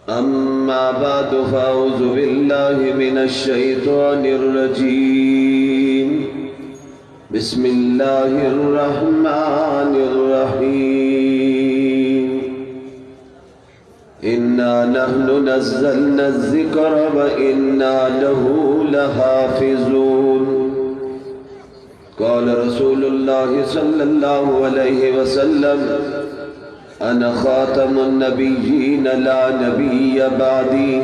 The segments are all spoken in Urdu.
أما بعد فأعوذ بالله من الشيطان الرجيم بسم الله الرحمن الرحيم إنا نحن نزلنا الذكر وإنا له لحافظون قال رسول الله صلى الله عليه وسلم أنا خاتم النبيين لا نبي بعدي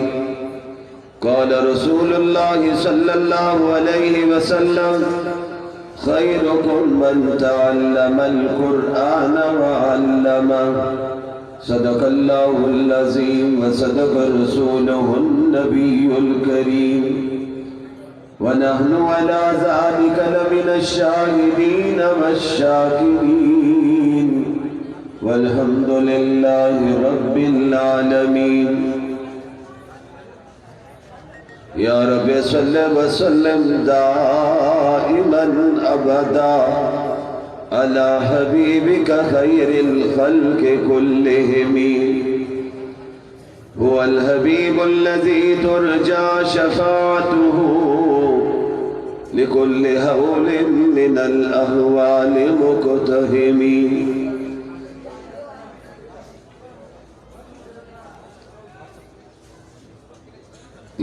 قال رسول الله صلى الله عليه وسلم خيركم من تعلم القرآن وعلمه صدق الله العظيم وصدق رسوله النبي الكريم ونحن على ذلك لمن الشاهدين والشاكرين والحمد لله رب العالمين يا رب صل وسلم دائما أبدا على حبيبك خير الخلق كلهم هو الحبيب الذي ترجى شفاعته لكل هول من الأهوال مقتهم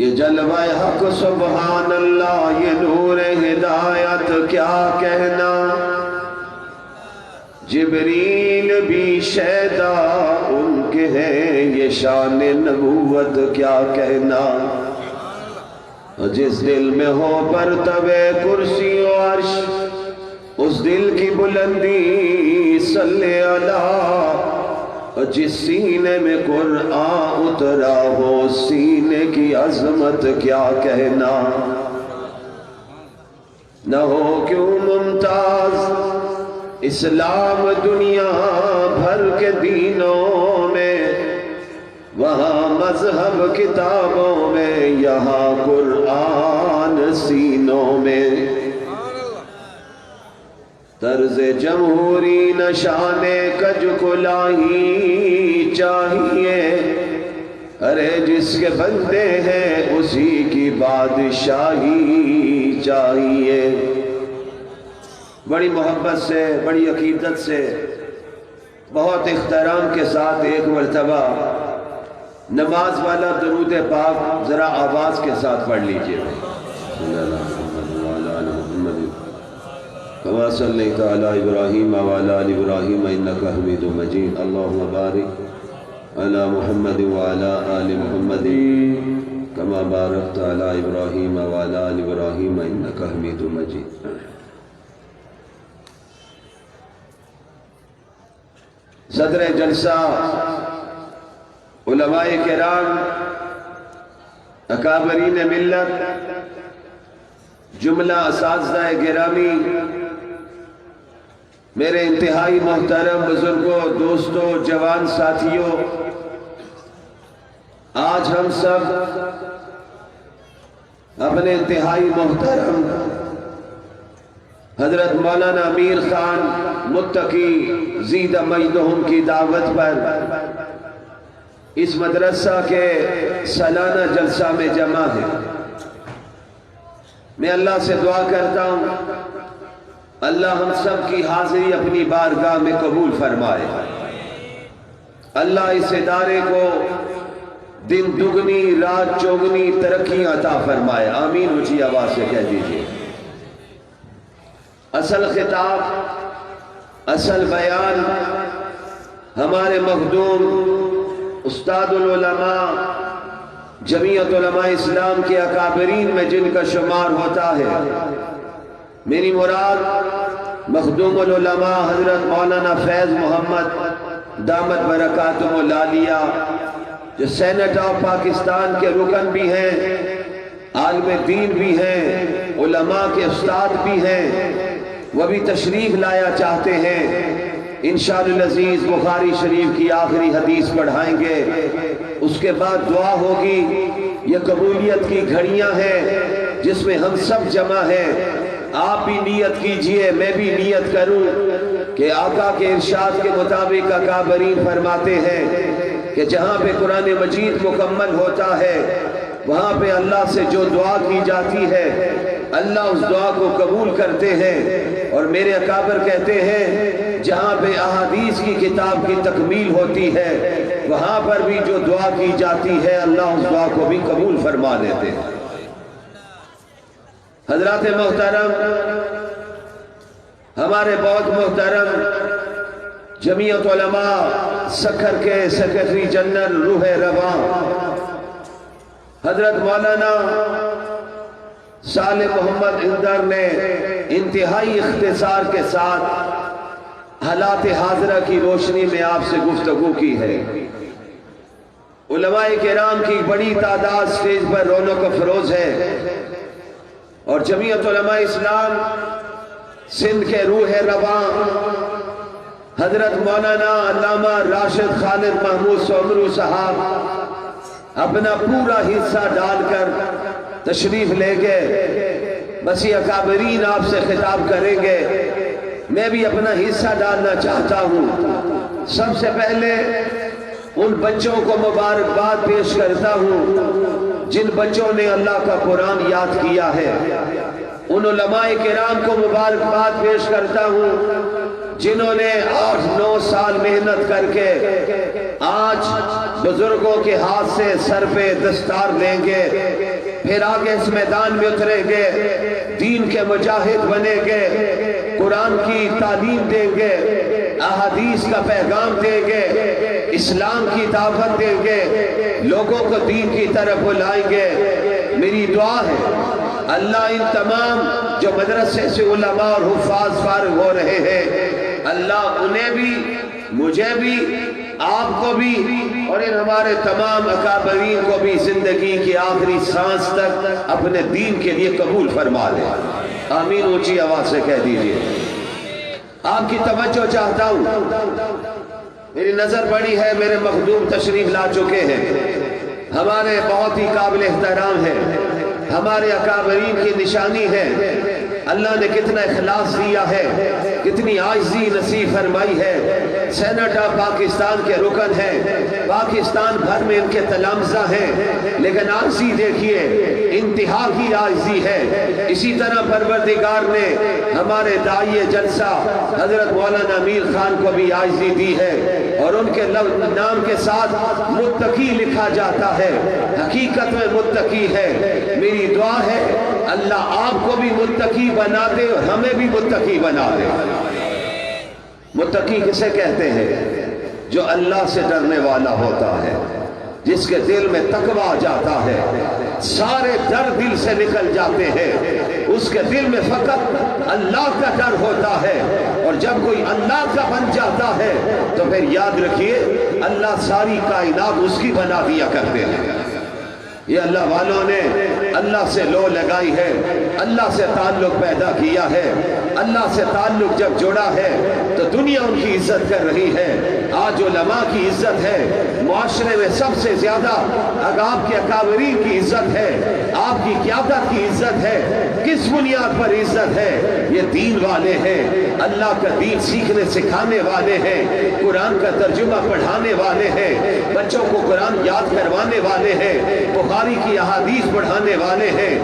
یہ جلوہ حق سبحان اللہ، یہ نور ہدایت کیا کہنا، جبریل بھی شیدا ان کے ہیں، یہ شان نبوت کیا کہنا، جس دل میں ہو پرتوے کرسی و عرش، اس دل کی بلندی صلی اللہ، جس سینے میں قرآن اترا ہو سینے کی عظمت کیا کہنا، نہ ہو کیوں ممتاز اسلام دنیا بھر کے دینوں میں، وہاں مذہب کتابوں میں، یہاں قرآن سینوں میں، طرز جمہوری نشان کج کلاہی چاہیے، ارے جس کے بندے ہیں اسی کی بادشاہی چاہیے۔ بڑی محبت سے، بڑی عقیدت سے، بہت احترام کے ساتھ ایک مرتبہ نماز والا درود پاک ذرا آواز کے ساتھ پڑھ لیجئے۔ كما صليت على إبراهيم وعلى آل إبراهيم إنك حميد مجيد اللهم بارك على محمد وعلى آل محمد كما باركت على إبراهيم وعلى آل إبراهيم إنك حميد مجيد۔ صدر جلسہ علماء کرام، اکابرین ملت، جملہ اساتذہ گرامی، میرے انتہائی محترم بزرگوں، دوستوں، جوان ساتھیوں، آج ہم سب اپنے انتہائی محترم حضرت مولانا امیر خان متقی زید مجدہم کی دعوت پر اس مدرسہ کے سالانہ جلسہ میں جمع ہیں۔ میں اللہ سے دعا کرتا ہوں اللہ ہم سب کی حاضری اپنی بارگاہ میں قبول فرمائے، اللہ اس ادارے کو دن دگنی رات چوگنی ترقی عطا فرمائے، آمین اونچی آواز سے کہہ دیجئے۔ اصل خطاب، اصل بیان ہمارے مخدوم استاد العلماء جمعیت علماء اسلام کے اکابرین میں جن کا شمار ہوتا ہے، میری مراد مخدوم العلماء حضرت مولانا فیض محمد دامت برکاتہم العالیہ، جو سینٹ آف پاکستان کے رکن بھی ہیں، عالم دین بھی ہیں، علماء کے استاد بھی ہیں، وہ بھی تشریف لایا چاہتے ہیں۔ انشاءاللہ العزیز بخاری شریف کی آخری حدیث پڑھائیں گے، اس کے بعد دعا ہوگی۔ یہ قبولیت کی گھڑیاں ہیں جس میں ہم سب جمع ہیں، آپ بھی نیت کیجئے، میں بھی نیت کروں کہ آقا کے ارشاد کے مطابق اکابرین فرماتے ہیں کہ جہاں پہ قرآن مجید مکمل ہوتا ہے وہاں پہ اللہ سے جو دعا کی جاتی ہے اللہ اس دعا کو قبول کرتے ہیں، اور میرے اکابر کہتے ہیں جہاں پہ احادیث کی کتاب کی تکمیل ہوتی ہے وہاں پر بھی جو دعا کی جاتی ہے اللہ اس دعا کو بھی قبول فرما لیتے ہیں۔ حضرات محترم، ہمارے بہت محترم جمعیت علماء سکھر کے سیکرٹری جنرل روح رواں حضرت مولانا صالح محمد اندر نے انتہائی اختصار کے ساتھ حالات حاضرہ کی روشنی میں آپ سے گفتگو کی ہے۔ علماء کرام کی بڑی تعداد سٹیج پر رونق افروز ہے، اور جمعیت علماء اسلام سندھ کے روح رواں حضرت مولانا علامہ راشد خالد محمود سومرو صاحب اپنا پورا حصہ ڈال کر تشریف لے گئے۔ مسیح اکابرین آپ سے خطاب کریں گے، میں بھی اپنا حصہ ڈالنا چاہتا ہوں۔ سب سے پہلے ان بچوں کو مبارکباد پیش کرتا ہوں جن بچوں نے اللہ کا قرآن یاد کیا ہے، ان علماء کرام کو مبارکباد پیش کرتا ہوں جنہوں نے 8-9 سال محنت کر کے آج بزرگوں کے ہاتھ سے سر پہ دستار لیں گے، پھر آگے اس میدان میں اتریں گے، دین کے مجاہد بنیں گے، قرآن کی تعلیم دیں گے، احادیث کا پیغام دیں گے، اسلام کی دعوت دیں گے، لوگوں کو دین کی طرف بلائیں گے۔ میری دعا ہے اللہ ان تمام جو مدرسے سے علماء اور حفاظ فارغ ہو رہے ہیں اللہ انہیں بھی، مجھے بھی، آپ کو بھی اور ان ہمارے تمام اکابرین کو بھی زندگی کی آخری سانس تک اپنے دین کے لیے قبول فرما دے۔ آمین اونچی آواز سے کہہ دیجئے۔ آپ کی توجہ چاہتا ہوں، میری نظر بڑی ہے، میرے مخدوم تشریف لا چکے ہیں، ہمارے بہت ہی قابل احترام ہیں، ہمارے اکابرین کی نشانی ہے۔ اللہ نے کتنا اخلاص دیا ہے، کتنی عاجزی نصیب فرمائی ہے۔ سینٹ آف پاکستان کے رکن ہیں، پاکستان بھر میں ان کے تلامذہ ہیں، لیکن عاجزی دیکھیے، انتہا کی عاجزی ہے۔ اسی طرح پروردگار نے ہمارے داعی جلسہ حضرت مولانا امیر خان کو بھی عاجزی دی ہے، اور ان کے نام کے ساتھ متقی لکھا جاتا ہے، حقیقت میں متقی ہے۔ میری دعا ہے اللہ آپ کو بھی متقی بنا دے اور ہمیں بھی متقی بنا دے۔ متقی کسے کہتے ہیں؟ جو اللہ سے ڈرنے والا ہوتا ہے، جس کے دل میں تقوی آ جاتا ہے، سارے ڈر دل سے نکل جاتے ہیں، اس کے دل میں فقط اللہ کا ڈر ہوتا ہے، اور جب کوئی اللہ کا بن جاتا ہے تو پھر یاد رکھیے اللہ ساری کائنات اس کی بنا دیا کرتے ہیں۔ یہ اللہ والوں نے اللہ سے لو لگائی ہے، اللہ سے تعلق پیدا کیا ہے، اللہ سے تعلق جب جڑا ہے تو دنیا ان کی عزت کر رہی ہے۔ آج علماء کی عزت ہے، معاشرے میں سب سے زیادہ آپ کے اکابرین کی عزت ہے، آپ کی قیادت کی عزت ہے۔ کس بنیاد پر عزت ہے؟ یہ دین والے ہیں، اللہ کا دین سیکھنے سکھانے والے ہیں، قرآن کا ترجمہ پڑھانے والے ہیں، بچوں کو قرآن یاد کروانے والے ہیں، بخاری کی احادیث پڑھانے والے ہیں۔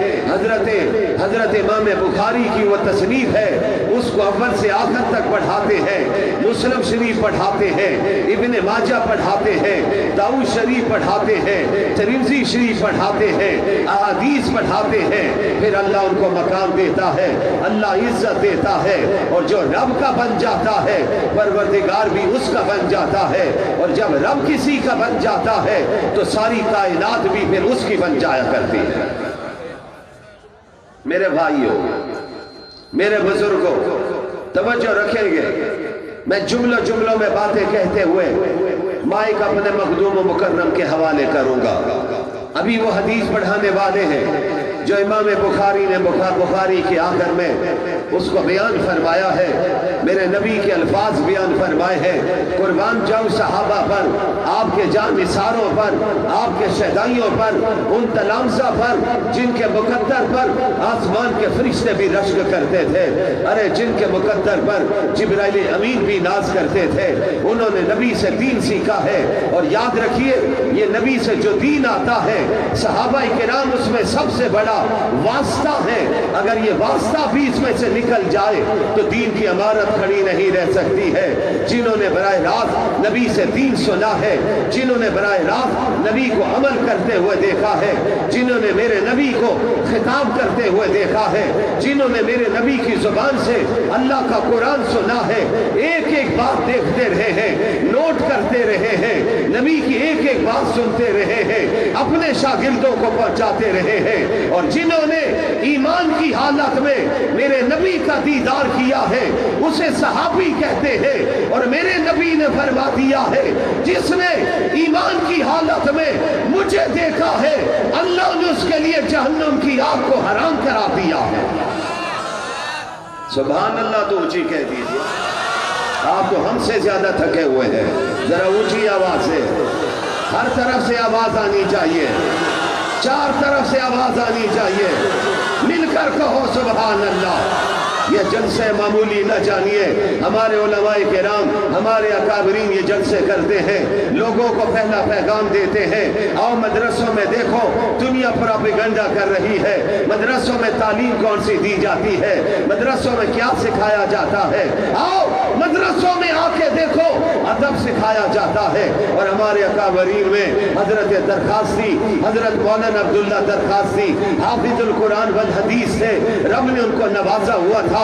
حضرت امام بخاری کی وہ تصنیف ہے، اس کو اول سے آخر تک پڑھاتے ہیں، مسلم شریف پڑھاتے ہیں، ابن ماجہ پڑھاتے ہیں، داؤد شریف پڑھاتے ہیں، ترمذی شریف پڑھاتے ہیں، احادیث پڑھاتے ہیں۔ پھر اللہ ان کو مقام دیتا ہے، اللہ عزت دیتا ہے، اور جو رب کا بن جاتا ہے پروردگار بھی اس کا بن جاتا ہے، اور جب رب کسی کا بن جاتا ہے تو ساری کائنات بھی پھر اس کی بن جایا کرتی ہے۔ میرے بھائیوں، میرے بزرگوں، توجہ رکھیں گے، میں جملوں میں باتیں کہتے ہوئے مائک اپنے مخدوم و مکرم کے حوالے کروں گا۔ ابھی وہ حدیث پڑھانے والے ہیں جو امام بخاری نے بخاری کے آخر میں اس کو بیان فرمایا ہے، میرے نبی کے الفاظ بیان فرمائے ہیں، قربان جاؤں صحابہ پر، آپ کے جان نثاروں پر، آپ کے شہدائیوں پر، ان تلامذہ پر جن کے مقدر پر آسمان کے فرشتے بھی رشک کرتے تھے، ارے جن کے مقدر پر جبرائیل امین بھی ناز کرتے تھے، انہوں نے نبی سے دین سیکھا ہے۔ اور یاد رکھیے یہ نبی سے جو دین آتا ہے، صحابہ کرام اس میں سب سے بڑا واسطہ ہے، اگر یہ واسطہ بھی اس میں سے نکل جائے تو دین کی عمارت کھڑی نہیں رہ سکتی ہے۔ جنہوں نے براہ راست نبی سے دین سنا ہے، جنہوں نے براہ راست نبی کو عمل کرتے ہوئے دیکھا ہے، جنہوں نے میرے نبی کو خطاب کرتے ہوئے دیکھا ہے، جنہوں نے میرے نبی کی زبان سے اللہ کا قرآن سنا ہے، ایک ایک بات دیکھتے رہے ہیں، نوٹ کرتے رہے ہیں، نبی کی ایک ایک بات سنتے رہے ہیں، اپنے شاگردوں کو پہنچاتے رہے ہیں، اور جنہوں نے ایمان کی حالت میں میرے نبی کا دیدار کیا ہے اسے صحابی کہتے ہیں۔ اور میرے نبی نے فرما دیا ہے جس نے ایمان کی حالت میں مجھے دیکھا ہے اللہ نے اس کے لیے جہنم کی آگ کو حرام کرا دیا ہے۔ سبحان اللہ تو اونچی کہہ دیجیے، آپ تو ہم سے زیادہ تھکے ہوئے ہیں، ذرا اونچی آواز سے، ہر طرف سے آواز آنی چاہیے، چار طرف سے آواز آنی چاہیے، مل کر کہو سبحان اللہ۔ یہ جلسے معمولی نہ جانیے، ہمارے علماء کرام ہمارے اکابرین یہ جلسے کرتے ہیں، لوگوں کو پہلا پیغام دیتے ہیں، آؤ مدرسوں میں دیکھو دنیا پروپیگنڈا کر رہی ہے، مدرسوں میں تعلیم کون سی دی جاتی ہے، مدرسوں میں کیا سکھایا جاتا ہے، آؤ مدرسوں میں آ کے دیکھو ادب سکھایا جاتا ہے۔ اور ہمارے اکابرین میں حضرت درخواستی، حضرت مولانا عبداللہ درخواستی حافظ القرآن والحدیث سے رب نے ان کو نوازا ہوا تھا،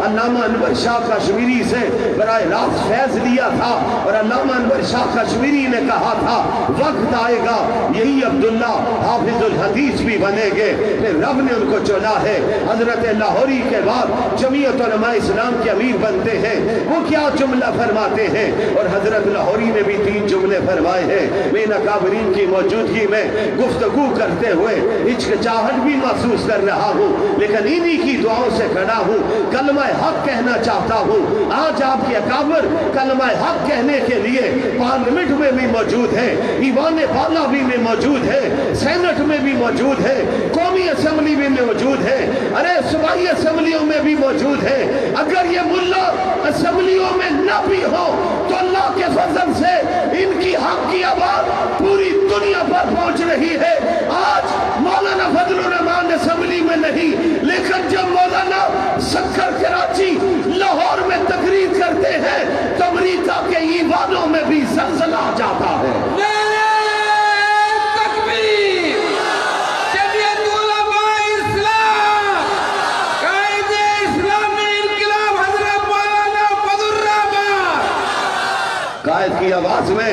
علامہ انور شاہ کشمیری سے براہ راست فیض لیا تھا، اور علامہ انور شاہ کشمیری نے کہا تھا وقت آئے گا یہی عبداللہ حافظ الحدیث بھی بنے گے، پھر رب نے ان کو چنا ہے۔ حضرت لاہوری کے بعد جمعیت علماء اسلام کے امیر بنتے ہیں، وہ کیا جملہ فرماتے ہیں، اور حضرت لاہوری نے بھی 3 جملے فرمائے ہیں۔ میں اکابرین کی موجودگی میں گفتگو کرتے ہوئے ہچکچاہٹ بھی محسوس کر رہا ہوں، لیکن انہی کی دعاؤں سے کھڑا ہوں، کلمہ حق کہنا چاہتا ہوں۔ آج آپ کے اکابر کلمہ حق کہنے کے لیے پارلیمنٹ میں بھی موجود ہیں، ایوان بالا بھی میں موجود ہے، سینٹ میں بھی موجود ہے، قومی اسمبلی بھی میں موجود ہے، ارے صوبائی اسمبلیوں میں بھی موجود ہے۔ اگر یہ ملا اسمبلیوں میں نہ بھی ہو تو اللہ کے فضل سے ان کی حق کی آواز پوری دنیا پر پہنچ رہی ہے۔ آج مولانا فضل الرحمان اسمبلی میں نہیں، لیکن جب مولانا سکر کراچی لاہور میں تقریر کرتے ہیں تو امریکہ کے ایوانوں میں بھی زلزلہ آ جاتا ہے۔ قائد کی آواز میں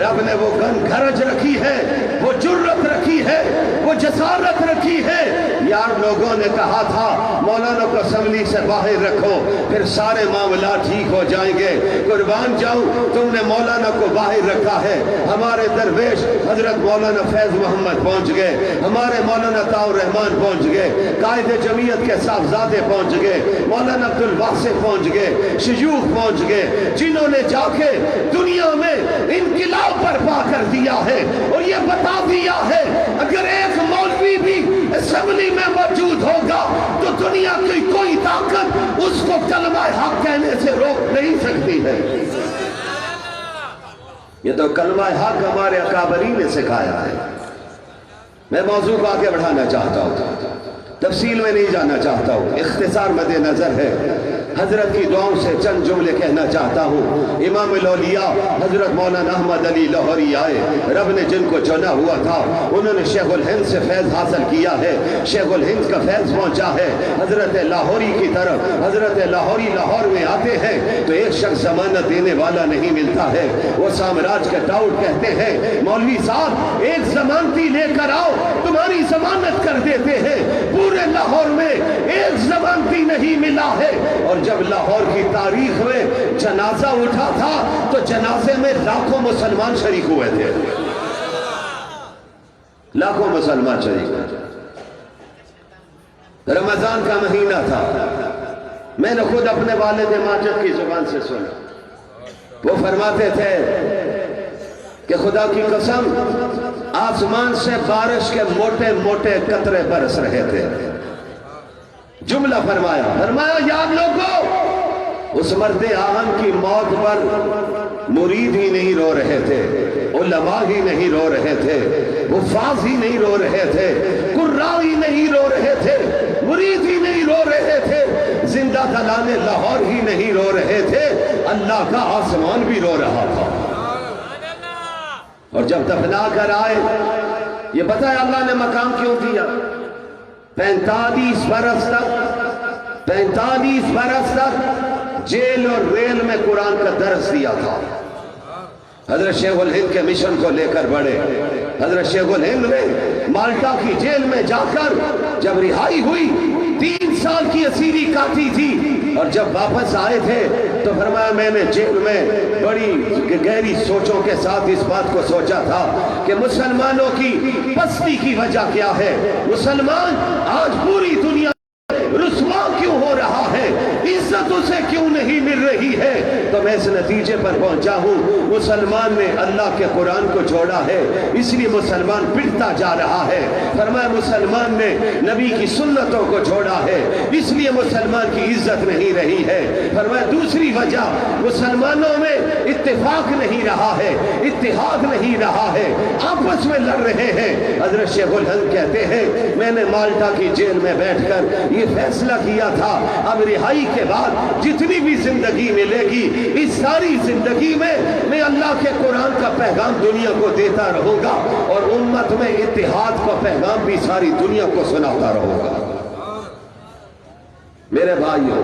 رب نے وہ گرج رکھی ہے، وہ جرت رکھی ہے، وہ جسارت رکھی ہے۔ یار لوگوں نے کہا تھا مولانا کو اسمبلی سے باہر رکھو پھر سارے معاملات ٹھیک ہو جائیں گے، قربان جاؤں تم نے مولانا کو باہر رکھا ہے۔ ہمارے درویش حضرت مولانا فیض محمد پہنچ گئے، ہمارے مولانا طاؤ الرحمان پہنچ گئے، قائد جمعیت کے صاحبزادے پہنچ گئے، مولانا عبدالواسع پہنچ گئے، شیوخ پہنچ گئے، جنہوں نے جا کے دنیا میں انقلاب برپا کر دیا ہے، اور یہ بتا دیا ہے اگر ایک مولوی بھی اسمبلی میں موجود ہوگا تو دنیا کی کوئی طاقت اس کو کلمہ حق کہنے سے روک نہیں سکتی ہے۔ یہ تو کلمہ حق ہمارے اکابرین نے سکھایا ہے۔ میں موضوع کو آگے بڑھانا چاہتا ہوں، تفصیل میں نہیں جانا چاہتا ہوں، اختصار مد نظر ہے۔ حضرت کی دعاؤں سے چند جملے کہنا چاہتا ہوں۔ امام الاولیاء حضرت مولانا احمد علی لاہوری آئے، رب نے جن کو چنا ہوا تھا انہوں نے شیخ الہند سے فیض حاصل کیا ہے، شیخ الہند کا فیض پہنچا ہے حضرت لاہوری کی طرف۔ حضرت لاہوری لاہور میں آتے ہیں تو ایک شخص ضمانت دینے والا نہیں ملتا ہے، وہ سامراج کے ٹاؤٹ کہتے ہیں مولوی صاحب ایک ضمانتی لے کر آؤ تمہاری ضمانت کر دیتے ہیں۔ پورے لاہور میں ایک ضمانتی نہیں ملا ہے، اور جب لاہور کی تاریخ میں جنازہ اٹھا تھا تو جنازے میں لاکھوں مسلمان شریک ہوئے تھے، لاکھوں مسلمان شریک ہوئے تھے۔ رمضان کا مہینہ تھا، میں نے خود اپنے والد ماجد کی زبان سے سنا، وہ فرماتے تھے کہ خدا کی قسم آسمان سے بارش کے موٹے موٹے قطرے برس رہے تھے۔ جملہ فرمایا یاد لوگو، اس مرد آہن کی موت پر مرید ہی نہیں رو رہے تھے، علماء ہی نہیں رو رہے تھے، حفاظ ہی نہیں رو رہے تھے، قراء ہی نہیں رو رہے تھے، مرید ہی نہیں رو رہے تھے، زندہ دلان لاہور ہی نہیں رو رہے تھے، اللہ کا آسمان بھی رو رہا تھا۔ اور جب دفنا کر آئے، یہ پتہ ہے اللہ نے مقام کیوں دیا؟ 45 برس تک جیل اور ریل میں قرآن کا درس دیا تھا۔ حضرت شیخ الہند کے مشن کو لے کر بڑھے، حضرت شیخ الہند میں مالٹا کی جیل میں جا کر جب رہائی ہوئی 3 سال کی اسیری کاٹی تھی، اور جب واپس آئے تھے تو فرمایا میں نے جیل میں بڑی گہری سوچوں کے ساتھ اس بات کو سوچا تھا کہ مسلمانوں کی پستی کی وجہ کیا ہے، مسلمان آج پوری دنیا رسوا کیوں ہو رہا ہے، عزت اسے کیوں نہیں مل رہی ہے؟ تو میں اس نتیجے پر پہنچا ہوں، مسلمان نے اللہ کے قرآن کو چھوڑا ہے، اس لیے مسلمان بڑھتا جا رہا ہے۔ فرمایا مسلمان نے نبی کی سنتوں کو چھوڑا ہے، اس لیے مسلمان کی عزت نہیں رہی ہے۔ فرمایا دوسری وجہ، مسلمانوں میں اتفاق نہیں رہا ہے، اتحاد نہیں رہا ہے، آپس میں لڑ رہے ہیں۔ حضرت شیخ الہند کہتے ہیں میں نے مالٹا کی جیل میں بیٹھ کر یہ فیصلہ کیا تھا، اب رہائی کے بعد جتنی بھی زندگی ملے گی، اس ساری زندگی میں اللہ کے قرآن کا پیغام دنیا کو دیتا رہوں گا، اور امت میں اتحاد کا پیغام بھی ساری دنیا کو سناتا رہوں گا۔ میرے بھائیوں،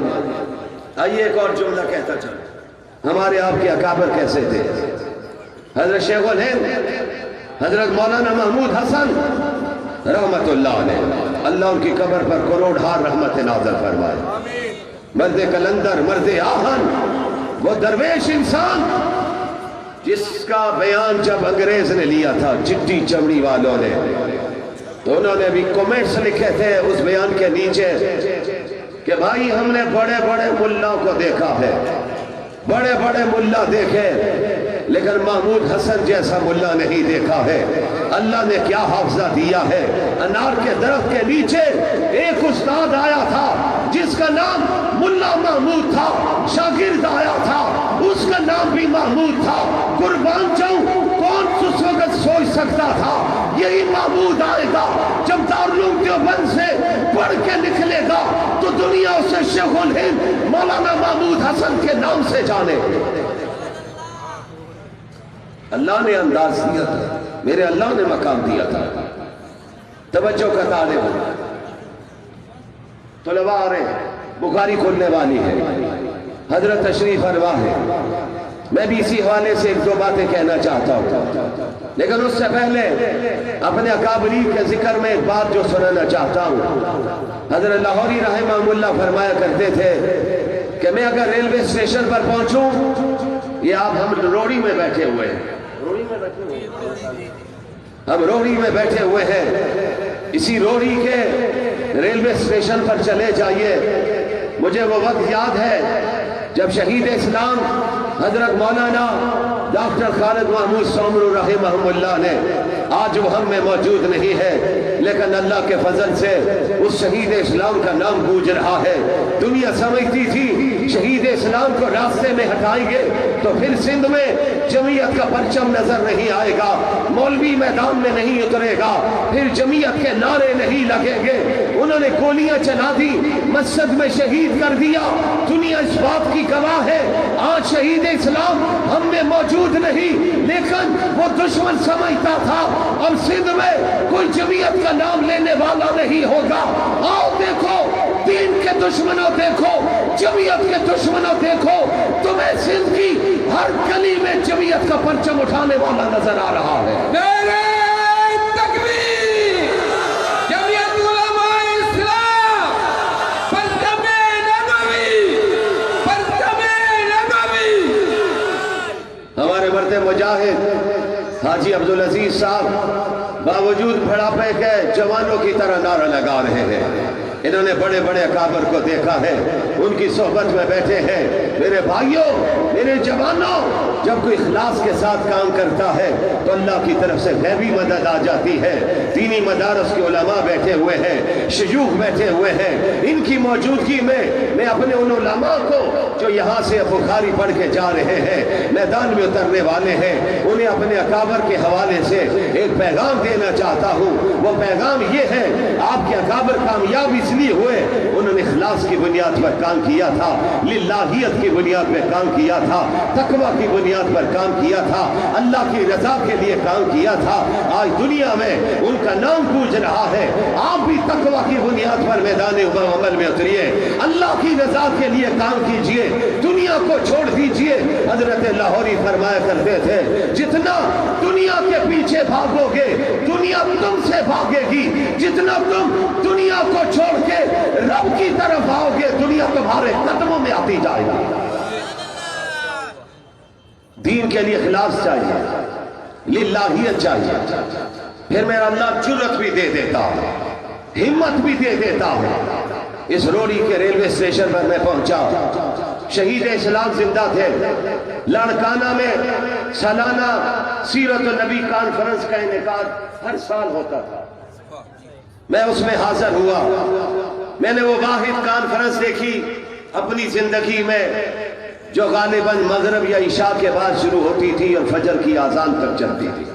آئیے ایک اور جملہ کہتا چلو، ہمارے آپ کے اکابر کیسے تھے؟ حضرت شیخ الہند، حضرت مولانا محمود حسن رحمت اللہ علیہ، اللہ ان کی قبر پر کروڑہار رحمت نازل فرمائے۔ مرد کلندر، مرد آہن، وہ درویش انسان جس کا بیان جب انگریز نے لیا تھا، چٹی چمڑی والوں نے، تو انہوں نے بھی کومنٹس لکھے تھے اس بیان کے نیچے کہ بھائی ہم نے بڑے بڑے ملا کو دیکھا ہے، بڑے بڑے ملا دیکھے، لیکن محمود حسن جیسا ملا نہیں دیکھا ہے۔ اللہ نے کیا حافظہ دیا ہے۔ انار کے درخت کے نیچے ایک استاد آیا تھا جس کا نام ملا محمود تھا، شاگرد آیا تھا اس کا نام بھی محمود تھا۔ قربان جاؤں، کون اس وقت سوچ سکتا تھا یہی محمود آئے گا، جب دارالعلوم دیوبند سے پڑھ کے نکلے گا تو دنیا اسے شیخ الہند مولانا محمود حسن کے نام سے جانے۔ اللہ نے انداز دیا تھا، میرے اللہ نے مقام دیا تھا۔ توجہ کا طالب، طلباء آ رہے ہیں، بخاری کھلنے والی ہے، حضرت تشریف فرما ہے۔ میں بھی اسی حوالے سے ایک دو باتیں کہنا چاہتا ہوں، لیکن اس سے پہلے اپنے اکابری کے ذکر میں ایک بات جو سنانا چاہتا ہوں۔ حضرت لاہوری رحمہ اللہ فرمایا کرتے تھے کہ میں اگر ریلوے اسٹیشن پر پہنچوں، یہ آپ ہم روڑی میں بیٹھے ہوئے ہیں، ہم روڑی میں بیٹھے ہوئے ہیں، اسی روڑی کے ریلوے اسٹیشن پر چلے جائیے۔ مجھے وہ وقت یاد ہے جب شہید اسلام حضرت مولانا ڈاکٹر خالد محمود سومرو رحمہ اللہ نے، آج وہ ہم میں موجود نہیں ہے، لیکن اللہ کے فضل سے اس شہید اسلام کا نام گونج رہا ہے۔ دنیا سمجھتی تھی شہید اسلام کو راستے میں ہٹائیں گے تو پھر سندھ میں جمعیت کا پرچم نظر نہیں آئے گا، مولوی میدان میں نہیں اترے گا، پھر جمعیت کے نعرے نہیں لگیں گے۔ انہوں نے گولیاں چلا دی، مسجد میں شہید کر دیا۔ دنیا اس بات کی گواہ ہے آج شہید اسلام ہم میں موجود نہیں، لیکن وہ دشمن سمجھتا تھا اب سندھ میں کوئی جمعیت کا نام لینے والا نہیں ہوگا۔ آؤ دیکھو، دین کے دشمنوں دیکھو، جمعیت کے دشمنوں دیکھو، تمہیں سندھ کی ہر گلی میں جمعیت کا پرچم اٹھانے والا نظر آ رہا ہے۔ نعرہ تکبیر، جمعیت علماء اسلام، پرچم نبوی، پرچم نبوی۔ ہمارے مرد مجاہد حاجی عبدالعزیز صاحب باوجود بڑھاپے کے جوانوں کی طرح نعرہ لگا رہے ہیں، انہوں نے بڑے بڑے اکابر کو دیکھا ہے، ان کی صحبت میں بیٹھے ہیں۔ میرے بھائیوں، میرے جوانوں، جب کوئی اخلاص کے ساتھ کام کرتا ہے تو اللہ کی طرف سے غیبی مدد آ جاتی ہے۔ دینی مدارس کے علماء بیٹھے ہوئے ہیں، شیوخ بیٹھے ہوئے ہیں، ان کی موجودگی میں اپنے ان علماء کو جو یہاں سے بخاری پڑھ کے جا رہے ہیں، میدان میں اترنے والے ہیں، انہیں اپنے اکابر کے حوالے سے ایک پیغام دینا چاہتا ہوں۔ وہ پیغام یہ ہے، آپ کے اکابر کامیاب اس لیے ہوئے، انہوں نے اخلاص کی بنیاد پر کام کیا تھا، للہیت کی بنیاد پر کام کیا تھا، تقوی کی بنیاد پر کام کیا تھا، اللہ کی رضا کے لیے کام کیا تھا۔ آج دنیا میں ان کا نام گونج رہا ہے۔ آپ بھی تقوی کی بنیاد پر میدان عمل میں اتریے، اللہ کی رضا کے لیے کام کیجئے، دنیا کو چھوڑ دیجئے۔ حضرت لاہوری فرمایا کرتے تھے، جتنا دنیا کے پیچھے بھاگو گے دنیا تم سے بھاگے گی، جتنا تم دنیا کو چھوڑ کے رب کی طرف آؤ گے دنیا تمہارے قدموں میں آتی جائے گی۔ دین کے لیے اخلاص چاہیے، للہیت چاہیے، پھر میرا اللہ جرأت بھی دے دیتا ہے، ہمت بھی دے دیتا ہے۔ اس روڑی کے ریلوے اسٹیشن پر میں پہنچا، شہید اسلام زندہ تھے۔ لاڑکانہ میں سالانہ سیرت النبی کانفرنس کا انعقاد ہر سال ہوتا تھا، میں اس میں حاضر ہوا۔ میں نے وہ واحد کانفرنس دیکھی اپنی زندگی میں جو غالباً مغرب یا عشاء کے بعد شروع ہوتی تھی اور فجر کی اذان تک چلتی تھی۔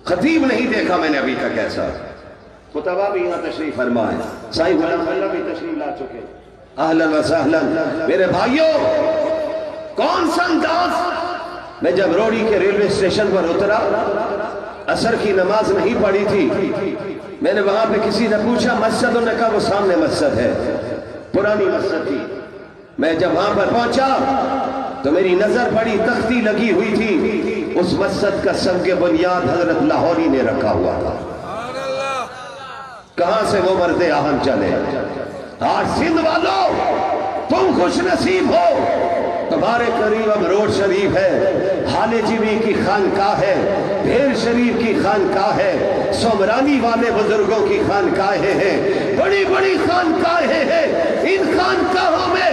خطیب نہیں دیکھا میں نے ابھی تک ایسا۔ خطبہ بھی یہاں تشریف فرما ہے، سائیں غلام اللہ بھی تشریف لا چکے، اہلاً و سہلاً۔ میرے بھائیوں، کون سا انداز! میں جب روڑی کے ریلوے اسٹیشن پر اترا، عصر کی نماز نہیں پڑھی تھی، میں نے وہاں پہ کسی نے پوچھا مسجد، انہوں نے کہا وہ سامنے مسجد ہے، پرانی مسجد تھی۔ میں جب وہاں پر پہنچا تو میری نظر پڑی، تختی لگی ہوئی تھی، اس مسجد کا سنگ بنیاد حضرت لاہوری نے رکھا ہوا تھا۔ کہاں سے وہ مرد آہن چلے؟ آج سندھ والوں تم خوش نصیب ہو، تمہارے قریب اب روڈ شریف ہے، حال جیوی کی خانقاہ ہے، بھیر شریف کی خانقاہ ہے، سمرانی والے بزرگوں کی خانقاہیں ہیں، بڑی بڑی خانقاہیں ہیں۔ ان خانقاہوں میں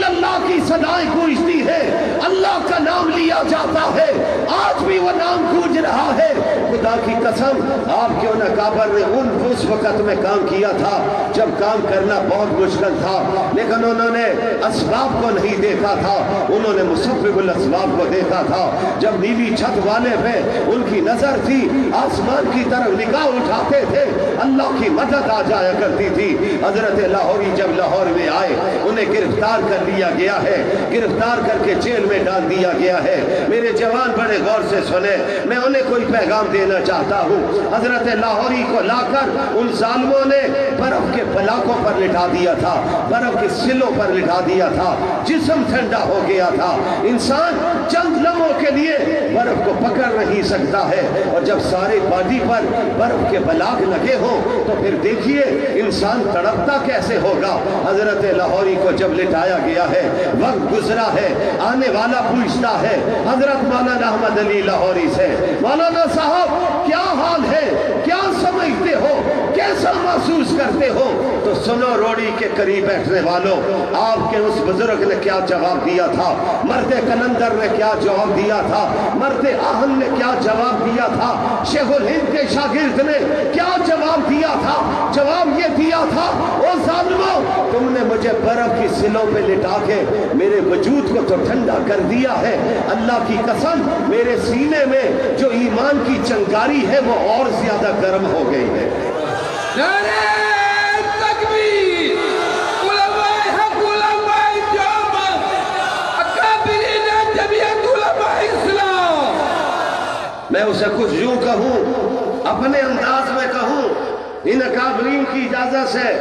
اللہ کی صدائیں گونجتی ہے، اللہ کا نام لیا جاتا ہے، آج بھی وہ نام گونج رہا ہے۔ خدا کی قسم، آپ کے ان اکابر نے اس وقت میں کام کیا تھا جب کام کرنا بہت مشکل تھا، لیکن انہوں نے اسباب کو نہیں دیکھا تھا، انہوں نے مسبب الاسباب کو دیکھا تھا۔ جب نیلی چھت والے پہ ان کی نظر تھی، آسمان کی طرف نگاہ اٹھاتے تھے، اللہ کی مدد آ جایا کرتی تھی۔ حضرت لاہوری جب لاہور میں آئے، انہیں گرفتار کر لیا گیا ہے، گرفتار کر کے جیل میں ڈال دیا گیا ہے۔ میرے جوان بڑے غور سے سنیں، میں انہیں کوئی پیغام دینا چاہتا ہوں۔ حضرت لاہوری کو لا کر ان ظالموں نے برف کے بلاکوں پر لٹا دیا تھا، برف کے سلوں پر لٹا دیا تھا، جسم ٹھنڈا ہو گیا تھا۔ انسان چند لمحوں کے لیے برف کو پکڑ نہیں سکتا ہے، اور جب سارے باڈی پر برف کے بلاک لگے ہوں تو پھر دیکھیے انسان تڑپتا کیسے ہوگا۔ حضرت لاہوری کو جب لٹایا گیا ہے، وقت گزرا ہے، آنے والا پوچھتا ہے حضرت مولانا احمد علی لاہوری سے، مولانا صاحب کیا حال ہے، کیا سمجھتے ہو، کیسا محسوس کرتے ہو؟ تو سنو روڑی کے قریب بیٹھنے والوں، آپ کے اس بزرگ نے کیا جواب دیا تھا، مرد کلندر نے کیا جواب دیا تھا، مرد آہن نے کیا جواب دیا تھا، شیخ الہند کے شاگرد نے کیا جواب دیا تھا؟ جواب یہ دیا تھا، او ظالموں، تم نے مجھے برف کی سلوں پہ لٹا کے میرے وجود کو تو ٹھنڈا کر دیا ہے، اللہ کی قسم میرے سینے میں جو ایمان کی چنگاری ہے وہ اور زیادہ گرم ہو گئی ہے۔ نعرہ تکبیر، علماء حق، علماء دیوبند، اکابرین جمعیت علماء اسلام۔ میں اسے کچھ یوں کہوں، اپنے انداز میں کہوں، ان اکابرین کی اجازت سے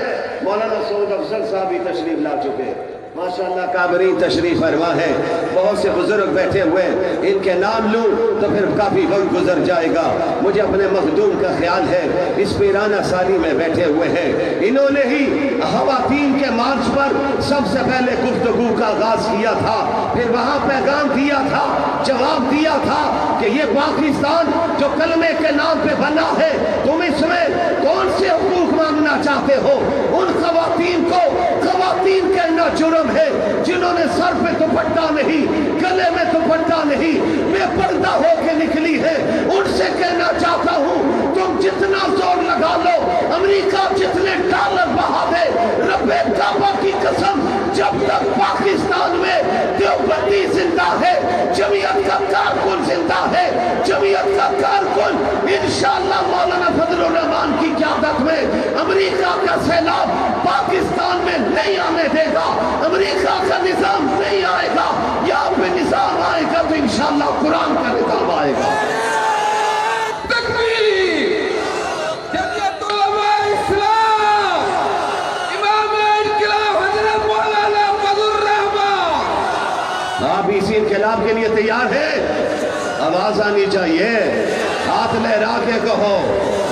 مولانا سعود افضل صاحب بھی تشریف لا چکے، ماشاءاللہ کابرین تشریف فرما ہے، بہت سے بزرگ بیٹھے ہوئے، ان کے نام لوں تو پھر کافی وقت گزر جائے گا۔ مجھے اپنے مخدوم کا خیال ہے، اس پیرانہ سالی میں بیٹھے ہوئے ہیں، انہوں نے ہی خواتین کے مارچ پر سب سے پہلے گفتگو کا آغاز کیا تھا، پھر وہاں پیغام دیا تھا، جواب دیا تھا کہ یہ پاکستان جو کلمے کے نام پہ بنا ہے، تم اس میں کون سے حقوق مانگنا چاہتے ہو؟ ان خواتین کو خواتین کہنا جرم ہے جنہوں نے سر پہ دوپٹہ نہیں، گلے میں دوپٹہ نہیں، بے پردہ ہو کے نکلی ہے، ان سے کہنا چاہتا ہوں تم جتنا زور لگا لو، امریکہ جتنے ڈالر بہا دے، رب کعبہ کی قسم جب تک پاکستان میں دیوبندی زندہ ہے، جمعیت کا کارکن زندہ ہے، جمعیت کا کارکن انشاءاللہ مولانا فضل الرحمان کی قیادت میں امریکہ کا سیلاب پاکستان میں نہیں آنے دے گا، امریکہ کا نظام نہیں آئے گا، یہاں پہ نظام آئے گا تو انشاءاللہ قرآن کا نظام آئے گا۔ آپ اسی انقلاب کے لیے تیار ہیں؟ آواز آنی چاہیے، ہاتھ لہرا کے کہو،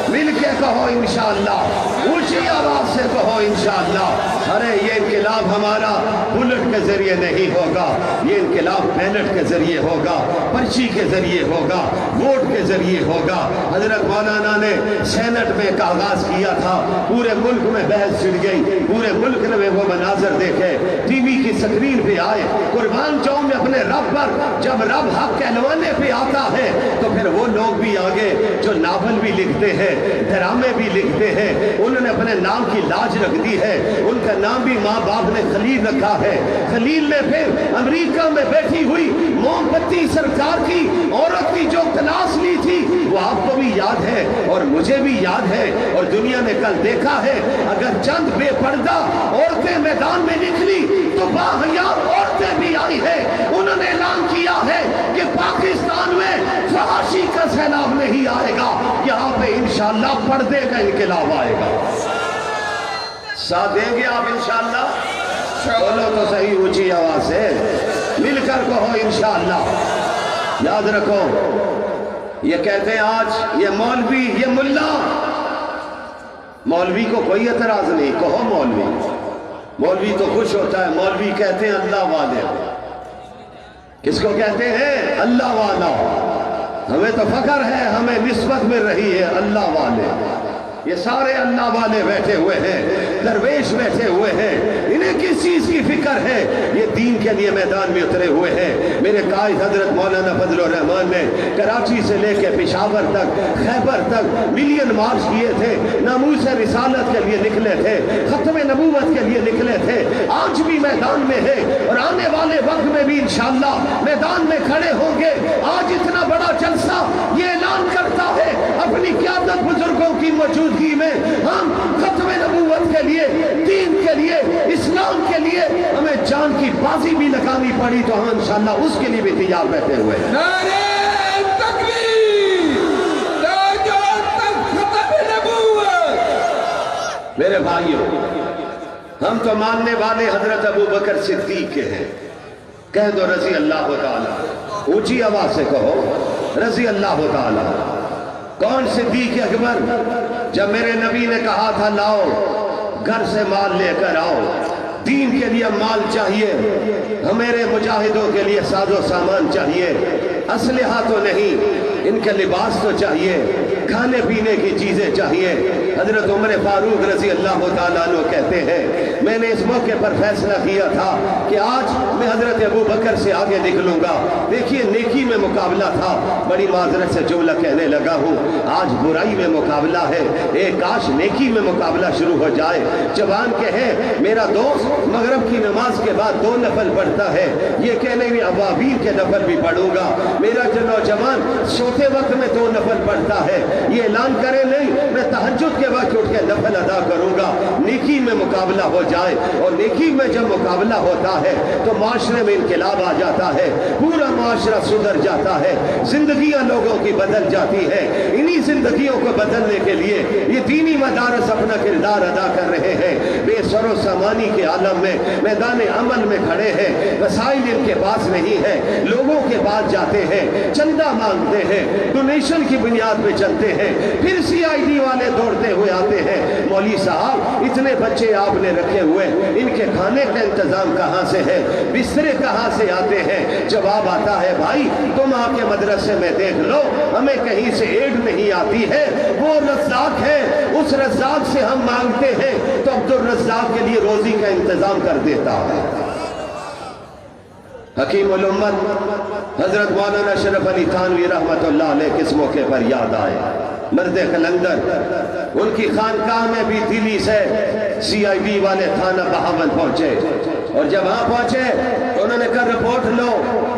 مل کے کہو انشاءاللہ، اونچی آواز سے کہو انشاءاللہ۔ ارے یہ انقلاب ہمارا بلٹ کے ذریعے نہیں ہوگا، یہ انقلاب بیلٹ کے ذریعے ہوگا، پرچی کے ذریعے ہوگا، ووٹ کے ذریعے ہوگا۔ حضرت مولانا نے سینٹ میں ایک آغاز کیا تھا، پورے ملک میں بحث چھڑ گئی، پورے ملک نے وہ مناظر دیکھے، ٹی وی کی سکرین پہ آئے، قربان جاؤں میں اپنے رب پر، جب رب حق کہلوانے پہ آتا ہے تو پھر وہ لوگ بھی آگے جو ناول بھی لکھتے ہیں، ڈرامے بھی لکھتے ہیں، انہوں نے اپنے نام کی لاج رکھ دی ہے، ان کا نام بھی ماں باپ نے خلیل رکھا ہے۔ خلیل نے پھر امریکہ میں بیٹھی ہوئی موم بتی سرکار کی عورت کی جو کلاس لی تھی وہ آپ کو بھی یاد ہے اور مجھے بھی یاد ہے، اور دنیا نے کل دیکھا ہے اگر چند بے پردہ عورتیں میدان میں نکلی تو باحیا عورتیں بھی آئی ہیں۔ انہوں نے اعلان کیا ہے کہ پاکستان میں فحاشی کا سیلاب نہیں آئے گا، یہاں پہ انشاءاللہ پردے کا انقلاب آئے گا۔ ساتھ دیں گے آپ انشاءاللہ؟ بولو تو صحیح اونچی آواز سے، مل کر کہو انشاءاللہ۔ یاد رکھو، یہ کہتے ہیں آج یہ مولوی، یہ ملا، مولوی کو کوئی اعتراض نہیں، کہو مولوی، مولوی تو خوش ہوتا ہے، مولوی کہتے ہیں اللہ والے۔ کس کو کہتے ہیں؟ اللہ والا۔ ہمیں تو فخر ہے، ہمیں نسبت مل رہی ہے اللہ والے۔ یہ سارے اللہ والے بیٹھے ہوئے ہیں، درویش بیٹھے ہوئے ہیں، انہیں کس چیز کی فکر ہے؟ یہ دین کے لیے میدان میں اترے ہوئے ہیں۔ میرے قائد حضرت مولانا فضل الرحمان نے کراچی سے لے کے پشاور تک، خیبر تک ملین مارچ کیے تھے، ناموس رسالت کے لیے نکلے تھے، ختم نبوت کے لیے نکلے تھے، آج بھی میدان میں ہے اور آنے والے وقت میں بھی انشاءاللہ میدان میں کھڑے ہوں گے۔ آج اتنا بڑا جلسہ یہ اعلان کرتا ہے اپنی قیادت بزرگوں کی موجودگی میں ہم ختم نبوت کے لیے، دین کے لیے، اسلام کے لیے ہمیں جان کی بازی بھی لگانی پڑی تو ہم انشاءاللہ اس کے لیے بھی تیار بیٹھے ہوئے ہیں۔ نعرہ تکبیر، ختم نبوت۔ میرے بھائیوں، ہم تو ماننے والے حضرت ابو بکر صدیق کے ہیں، کہہ دو رضی اللہ تعالی، اونچی آواز سے کہو رضی اللہ تعالی۔ کون صدیق اکبر؟ جب میرے نبی نے کہا تھا لاؤ گھر سے مال لے کر آؤ، دین کے لیے مال چاہیے، ہمارے مجاہدوں کے لیے ساز و سامان چاہیے، اسلحہ تو نہیں، ان کے لباس تو چاہیے، کھانے پینے کی چیزیں چاہیے۔ حضرت عمر فاروق رضی اللہ تعالیٰ عنہ کہتے ہیں میں نے اس موقع پر فیصلہ کیا تھا کہ آج میں حضرت ابو بکر سے آگے نکلوں گا۔ دیکھیے نیکی میں مقابلہ تھا، بڑی معذرت سے جملہ کہنے لگا ہوں، آج برائی میں مقابلہ ہے، ایک کاش نیکی میں مقابلہ شروع ہو جائے۔ جوان کہے میرا دوست مغرب کی نماز کے بعد 2 نفل پڑھتا ہے، یہ کہنے میں ابابیل کے نفل بھی پڑھوں گا، میرا جو نوجوان سوتے وقت میں 2 نفل پڑھتا ہے، یہ اعلان کرے نہیں میں تہجد کے وقت اٹھ کے نفل ادا کروں گا۔ نیکی میں مقابلہ ہو جائے، اور نیکی میں جب مقابلہ ہوتا ہے تو معاشرے میں انقلاب آ جاتا ہے، پورا معاشرہ سدھر جاتا ہے، زندگیاں لوگوں کی بدل جاتی ہے۔ انہی زندگیوں کو بدلنے کے لیے یہ دینی مدارس اپنا کردار ادا کر رہے ہیں، بے سر و سامانی کے عالم میں میدان عمل میں کھڑے ہیں، وسائل ان کے پاس نہیں ہے، لوگوں کے پاس جاتے ہیں، چندہ مانگتے ہیں، ڈونیشن کی بنیاد پہ چلتے ہیں، پھر CID والے دوڑتے ہوئے آتے ہیں، مولوی صاحب اتنے بچے آپ نے رکھے ہوئے، ان کے کھانے کا انتظام کہاں سے ہے، بسترے کہاں سے آتے ہیں؟ جواب آتا ہے بھائی تم آ کے مدرسے میں دیکھ لو، ہمیں کہیں سے ایڈ نہیں آتی ہے، وہ رزاق ہے، اس رزاق سے ہم مانگتے ہیں تو عبد الرزاق کے لیے روزی کا انتظام کر دیتا ہے۔ حکیم الامت حضرت مولانا اشرف علی تھانوی رحمت اللہ علیہ کس موقع پر یاد آئے؟ مرد قلندر، ان کی خانقاہ میں بھی دلی سے سی آئی ڈی والے تھانہ بہاول پہنچے، اور جب وہاں پہنچے تو انہوں نے کہا رپورٹ لو،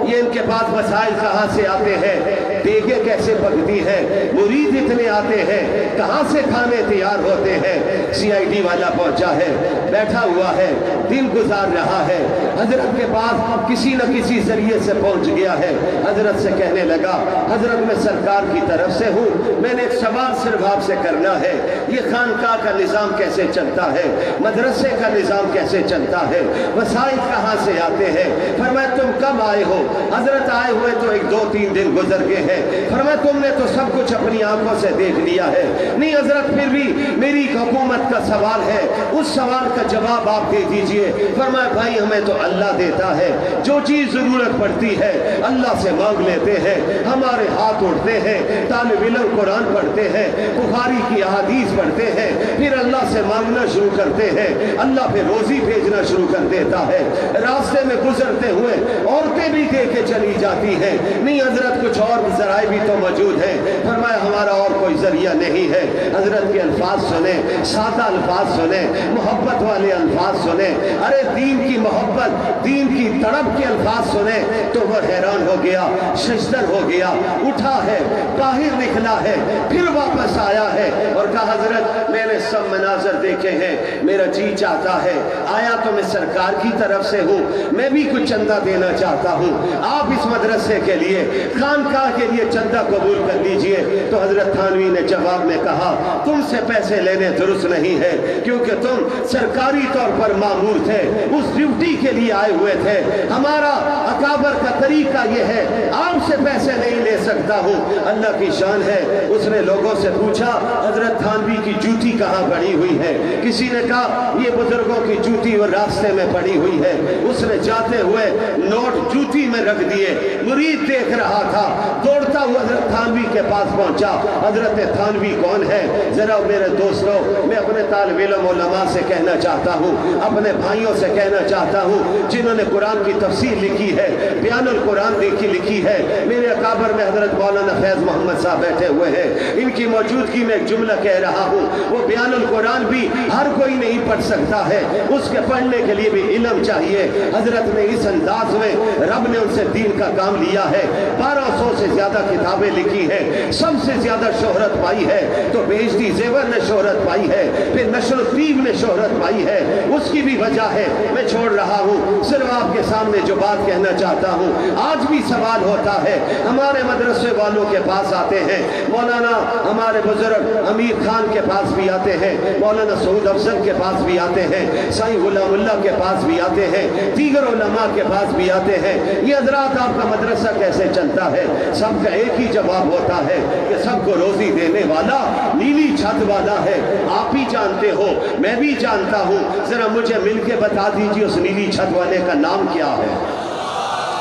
یہ ان کے پاس مسائل کہاں سے آتے ہیں، دیگیں کیسے پکتی ہیں، مرید اتنے آتے ہیں، کہاں سے کھانے تیار ہوتے ہیں۔ سی آئی ڈی والا پہنچا ہے، بیٹھا ہوا ہے، دن گزار رہا ہے، حضرت کے پاس کسی نہ کسی ذریعے سے پہنچ گیا ہے، حضرت سے کہنے لگا حضرت میں سرکار کی طرف سے ہوں، میں نے ایک سوال صرف آپ سے کرنا ہے، یہ خانقاہ کا نظام کیسے چلتا ہے، مدرسے کا نظام کیسے چلتا ہے، وسائل کہاں سے آتے ہیں؟ فرمایا تم کب آئے ہو؟ حضرت آئے ہوئے تو 1-2-3 دن گزر گئے ہیں۔ فرمایا تم نے تو سب کچھ اپنی آنکھوں سے دیکھ لیا ہے۔ نہیں حضرت پھر بھی میری حکومت کا سوال ہے، اس سوال کا جواب آپ دے دیجئے۔ فرمایا بھائی ہمیں تو اللہ دیتا ہے، جو چیز ضرورت پڑتی ہے اللہ سے مانگ لیتے ہیں، ہمارے ہاتھ اٹھتے ہیں، طالب علم قرآن پڑھتے ہیں، بخاری کی احادیث پڑھتے ہیں، پھر اللہ سے مانگنا شروع کرتے ہیں، اللہ پہ روزی بھیجنا شروع کر دیتا ہے۔ راستے میں گزرتے ہوئے عورتیں بھی دے کے چلی جاتی ہیں، نہیں حضرت کچھ اور ذرائع بھی تو موجود ہیں۔ فرمایا ہمارا اور کوئی ذریعہ نہیں ہے۔ حضرت کے الفاظ سنیں، سادہ الفاظ سنیں، محبت والے الفاظ سنیں، ارے دین کی محبت، دین کی تڑپ کے الفاظ سنیں تو وہ حیران ہو گیا، ششدر ہو گیا، اٹھا ہے، باہر نکلا ہے، پھر واپس آیا ہے اور کہا حضرت میں نے سب مناظر دیکھے ہیں، میرا جی چاہتا ہے، آیا تو میں سرکار کی طرف سے ہوں، میں بھی کچھ چندہ دینا چاہتا ہوں، آپ اس مدرسے کے لیے، خانقاہ کے لیے چندہ قبول کر لیجئے۔ تو حضرت تھانوی نے جواب میں کہا تم سے پیسے لینے درست نہیں ہے، کیونکہ تم سرکاری طور پر مامور تھے، اس ڈیوٹی کے لیے آئے ہوئے تھے، ہمارا اکابر کا طریقہ یہ ہے، آپ سے پیسے نہیں لے سکتا ہوں۔ اللہ کی شان ہے، اس نے لوگوں سے پوچھا حضرت تھانوی کی جوتی کہاں پڑی ہوئی ہے؟ کسی نے کہا یہ بزرگوں کی جوتی وہ راستے میں پڑی ہوئی ہے۔ اس نے جاتے ہوئے نوٹ جوتی میں رکھ دیے، مرید دیکھ رہا تھا، دوڑتا ہوا حضرت تھانوی کے پاس پہنچا۔ حضرت تھانوی کون ہے؟ ذرا میرے دوستوں، میں اپنے طالب علم علماء سے کہنا چاہتا ہوں، اپنے بھائیوں سے کہنا چاہتا ہوں جنہوں نے قرآن کی تفسیر لکھی ہے، بیان القرآن لکھی ہے، میرے اکابر میں حضرت مولانا فیض محمد صاحب بیٹھے ہوئے ہیں، ان کی موجودگی میں ایک جملہ کہہ رہا ہوں، وہ بیان القرآن بھی ہر کوئی نہیں پڑھ سکتا ہے، اس کے پڑھنے کے لیے بھی علم چاہیے۔ حضرت نے اس انداز میں رب نے ان سے دین کا کام لیا ہے، 1200 سے زیادہ کتابیں لکھی ہیں، سب سے زیادہ شہرت پائی ہے تو بہشتی زیور نے شہرت پائی ہے، پھر نشر و طیب نے شہرت پائی ہے، اس کی بھی وجہ ہے۔ میں چھوڑ رہا ہوں، صرف آپ کے سامنے جو بات کہنا چاہتا ہوں، آج بھی سوال ہوتا ہے، ہمارے مدرسے والوں کے پاس آتے ہیں، مولانا ہمارے بزرگ امیر خان کے پاس بھی آتے ہیں، مولانا سعود افضل کے پاس بھی آتے ہیں، سائیں غلام اللہ کے پاس بھی آتے ہیں، دیگر علماء کے پاس بھی آتے ہیں، یہ حضرات آپ کا مدرسہ کیسے چلتا ہے؟ سب کا ایک ہی جواب ہوتا ہے کہ سب کو روزی دینے والا نیلی چھت والا ہے۔ آپ ہی جانتے ہو، میں بھی جانتا ہوں، ذرا مجھے مل کے بتا دیجیے اس نیلی چھت والے کا نام کیا ہے؟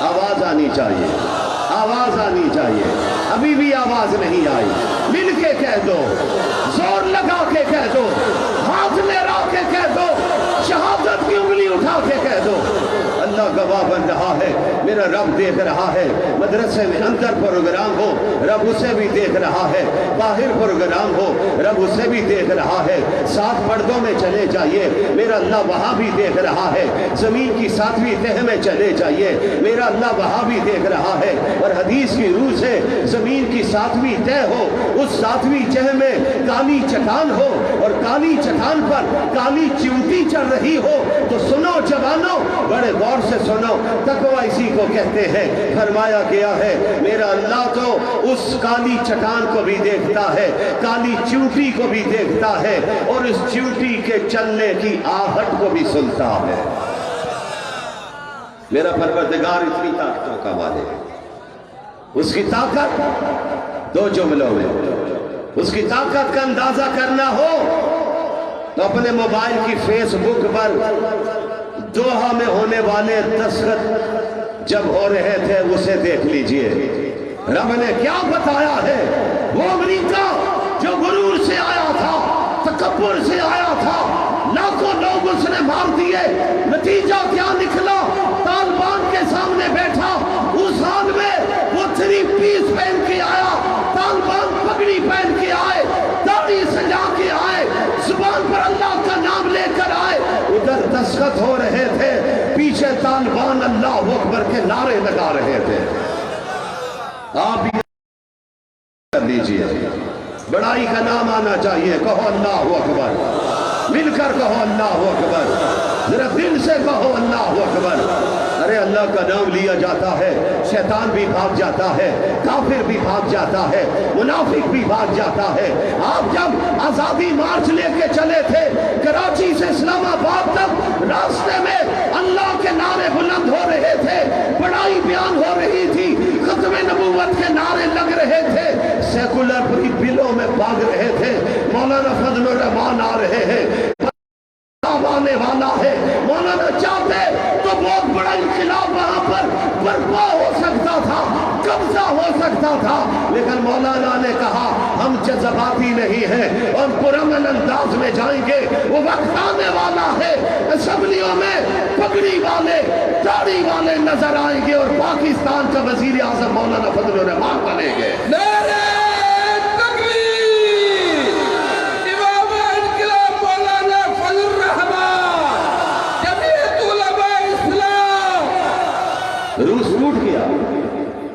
آواز آنی چاہیے، آواز آنی چاہیے، ابھی بھی آواز نہیں آئی، مل کے کہہ دو، زور لگا کے کہہ دو، ہاتھ لہرا کے کہہ دو، شہادت کی انگلی اٹھا کے کہہ دو۔ اللہ گواہ بن رہا ہے، میرا رب دیکھ رہا ہے، مدرسے میں اندر پروگرام ہو رب اسے بھی دیکھ رہا ہے، باہر پروگرام ہو رب اسے بھی دیکھ رہا ہے، 7 پردوں میں چلے جائیے میرا اللہ وہاں بھی دیکھ رہا ہے، زمین کی 7ویں تہ میں چلے جائیے میرا اللہ وہاں بھی دیکھ رہا ہے۔ اور حدیث کی روح سے زمین کی 7ویں تہ ہو، اس 7ویں تہ میں کالی چٹان ہو اور کالی چٹان پر کالی چیونٹی چڑھ رہی ہو تو سنو جوانوں، بڑے غور سے سنو، تقوی اسی کو کہتے ہیں۔ فرمایا گیا ہے میرا اللہ تو اس کالی چٹان کو بھی دیکھتا ہے، کالی چیونٹی کو بھی دیکھتا ہے، اور اس چیونٹی کے چلنے کی آہٹ کو بھی سنتا ہے۔ میرا پروردگار اتنی طاقتوں کا مالک ہے، اس کی طاقت 2 جملوں میں، اس کی طاقت کا اندازہ کرنا ہو تو اپنے موبائل کی فیس بک پر دوحہ میں ہونے والے دستخط جب ہو رہے تھے اسے دیکھ لیجئے. رب نے کیا بتایا ہے؟ وہ امریکہ جو غرور سے آیا تھا، تکبر سے آیا تھا، لاکھوں لوگ اس نے مار دیے، نتیجہ کیا نکلا؟ طالبان کے سامنے بیٹھا، اس حال میں وہ 3 پیس پہن کے آیا، طالبان پگڑی پہن کے آئے، داڑھی سجا کے آئے، زبان پر اللہ کا نام لے کر آئے، ادھر دستخط ہو رہے تھے، پیچھے طالبان اللہ اکبر کے نعرے لگا رہے تھے. آپ بھی کر لیجئے، بڑائی کا نام آنا چاہیے، کہو اللہ اکبر، مل کر کہو اللہ اکبر، ذرا دل سے کہو اللہ اکبر. ارے اللہ کا نام لیا جاتا ہے، شیطان بھی بھاگ جاتا ہے، کافر بھی بھاگ جاتا ہے، منافق بھی بھاگ جاتا ہے. آپ جب آزادی مارچ لے کے چلے تھے کراچی سے اسلام آباد تک، راستے میں اللہ کے نعرے بلند ہو رہے تھے، بڑائی بیان ہو رہی تھی، ختم نبوت کے نعرے لگ رہے تھے، سیکولر بلوں میں بھاگ رہے تھے. مولانا فضل الرحمان آ رہے ہیں، آنے والا ہے. مولانا چاہتے تو بہت بڑا انقلاب وہاں پر برپا ہو سکتا تھا، قبضہ ہو سکتا تھا، لیکن مولانا نے کہا ہم جذباتی نہیں ہیں، ہم پرامن انداز میں جائیں گے. وہ وقت آنے والا ہے اسمبلیوں میں پگڑی والے، داڑھی والے نظر آئیں گے اور پاکستان کا وزیر اعظم مولانا فضل الرحمان بنیں گے. روس ٹوٹ گیا.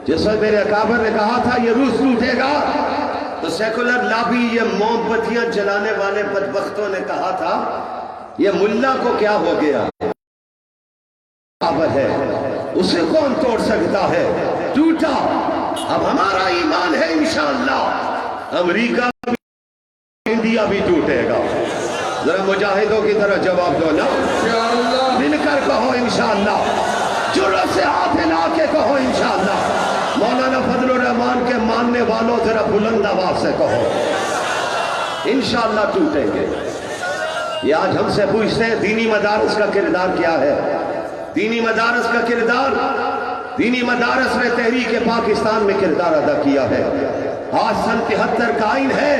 جس وقت میرے اکابر نے کہا تھا یہ روس ٹوٹے گا، تو سیکولر لابی، یہ موم بتیاں جلانے والے بدبختوں نے کہا تھا یہ ملا کو کیا ہو گیا، اکابر ہے اسے کون توڑ سکتا ہے. ٹوٹا. اب ہمارا ایمان ہے انشاءاللہ امریکہ بھی، انڈیا بھی ٹوٹے گا. ذرا مجاہدوں کی طرح جواب دو نا، مل کر کہو انشاءاللہ، جرأت سے ہاتھ ہلا کے کہو انشاءاللہ. مولانا فضل الرحمان کے ماننے والوں ذرا بلند آواز سے کہو انشاءاللہ ٹوٹیں گے. یہ آج ہم سے پوچھتے ہیں دینی مدارس کا کردار کیا ہے. دینی مدارس کا کردار، دینی مدارس نے تحریک پاکستان میں کردار ادا کیا ہے. آج سن 73 کا آئین ہے،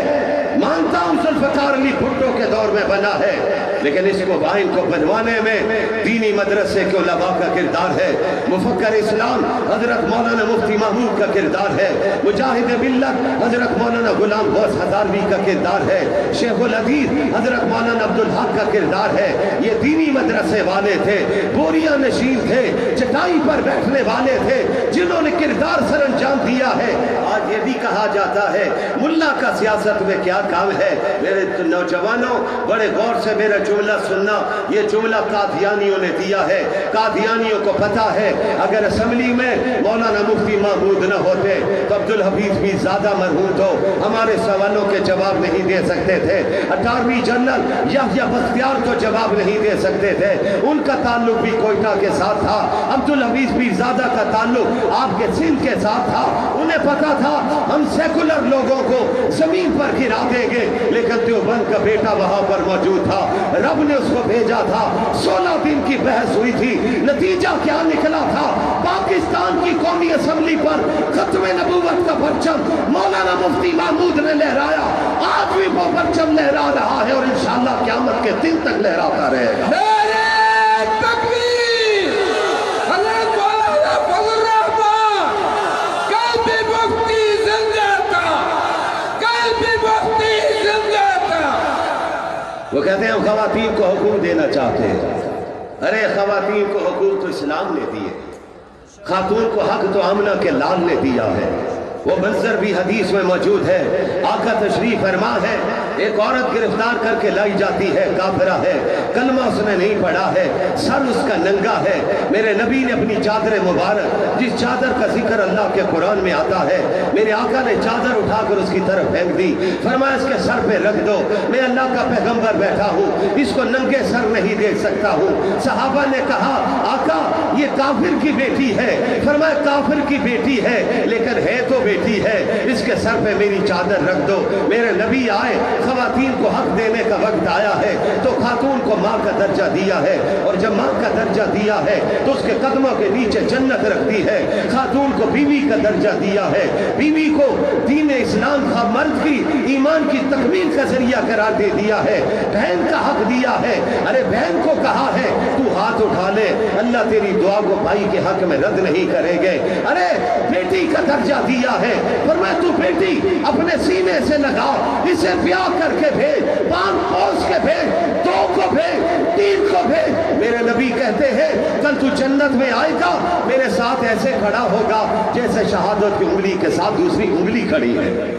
مانتا ہوں ذوالفقار علی بھٹو کے دور میں بنا ہے، لیکن اس کو آئین کو بنوانے میں دینی مدرسے کے علماء کا کردار ہے. مفکر اسلام حضرت مولانا مفتی محمود کا کردار ہے. مجاہد ملت حضرت مولانا غلام غوث ہزاروی کا کردار ہے. شیخ الحدیث حضرت مولانا عبدالحق کا کردار ہے. یہ دینی مدرسے والے تھے، بوریاں نشین تھے، چٹائی پر بیٹھنے والے تھے، جنہوں نے کردار سر انجام دیا ہے. آج یہ بھی کہا جاتا ہے ملا کا سیاست میں کیا کام ہے. میرے نوجوانوں بڑے غور سے میرا جملہ سننا. یہ جملہ قادیانیوں نے دیا ہے. قادیانیوں کو پتا ہے اگر اسمبلی میں مولانا مفتی محمود نہ ہوتے تو عبدالحفیظ بھی زیادہ مرحوم تو ہمارے سوالوں کے جواب نہیں دے سکتے تھے. اٹارنی جنرل یحییٰ بختیار تو جواب نہیں دے سکتے تھے، ان کا تعلق بھی کوئٹہ کے ساتھ تھا. عبدالحفیظ بھی زیادہ کا تعلق آپ کے سندھ کے ساتھ تھا. انہیں پتا تھا ہم سیکولر لوگوں کو زمین پر گرا دیں گے، لیکن دیوبند کا بیٹا وہاں پر موجود تھا، رب نے اس کو بھیجا تھا. 16 دن کی بحث ہوئی تھی، نتیجہ کیا نکلا تھا؟ پاکستان کی قومی اسمبلی پر ختم نبوت کا پرچم مولانا مفتی محمود نے لہرایا. آج بھی وہ پرچم لہرا رہا ہے اور انشاءاللہ قیامت کے دن تک لہراتا رہے گا. وہ کہتے ہیں ہم خواتین کو حقوق دینا چاہتے ہیں. ارے خواتین کو حقوق تو اسلام نے دیے، خاتون کو حق تو آمنہ کے لال نے دیا ہے. وہ منظر بھی حدیث میں موجود ہے. آقا تشریف فرما ہے، ایک عورت گرفتار کر کے لائی جاتی ہے، کافرہ ہے، کلمہ اس نے نہیں پڑھا ہے، سر اس کا ننگا ہے. میرے نبی نے اپنی چادر مبارک، جس چادر کا ذکر اللہ کے قرآن میں آتا ہے، میرے آقا نے چادر اٹھا کر اس کی طرف پھینک دی. فرمایا اس کے سر پہ رکھ دو، میں اللہ کا پیغمبر بیٹھا ہوں، اس کو ننگے سر نہیں دیکھ سکتا ہوں. صحابہ نے کہا آقا یہ کافر کی بیٹی ہے. فرمایا کافر کی بیٹی ہے لیکن ہے تو بیٹی ہے, اس کے سر پہ میری چادر رکھ دو. میرے نبی آئے, خواتین کو حق دینے کا وقت آیا ہے تو خاتون کو ماں کا درجہ دیا ہے, اور جب ماں کا درجہ دیا ہے تو اس کے قدموں کے نیچے جنت رکھ دی ہے. خاتون کو بیوی کا درجہ دیا ہے, بیوی کو دین اسلام کا مرد کی ایمان کی تکمیل کا ذریعہ قرار دے دیا ہے. بہن کا حق دیا ہے. ارے بہن کو کہا ہے تو ہاتھ اٹھا لے, اللہ تیری دعا کو بھائی کے حق میں رد نہیں کریں گے. ارے بیٹی کا درجہ دیا ہے, فرمایا تو بیٹی اپنے سینے سے لگا, اسے بیاہ کر کے بھیج, پان پوس کے بھیج, 2 کو بھیج, 3 کو بھیج. میرے نبی کہتے ہیں کل تو جنت میں آئے گا, میرے ساتھ ایسے کھڑا ہوگا جیسے شہادت کی انگلی کے ساتھ دوسری انگلی کھڑی ہے.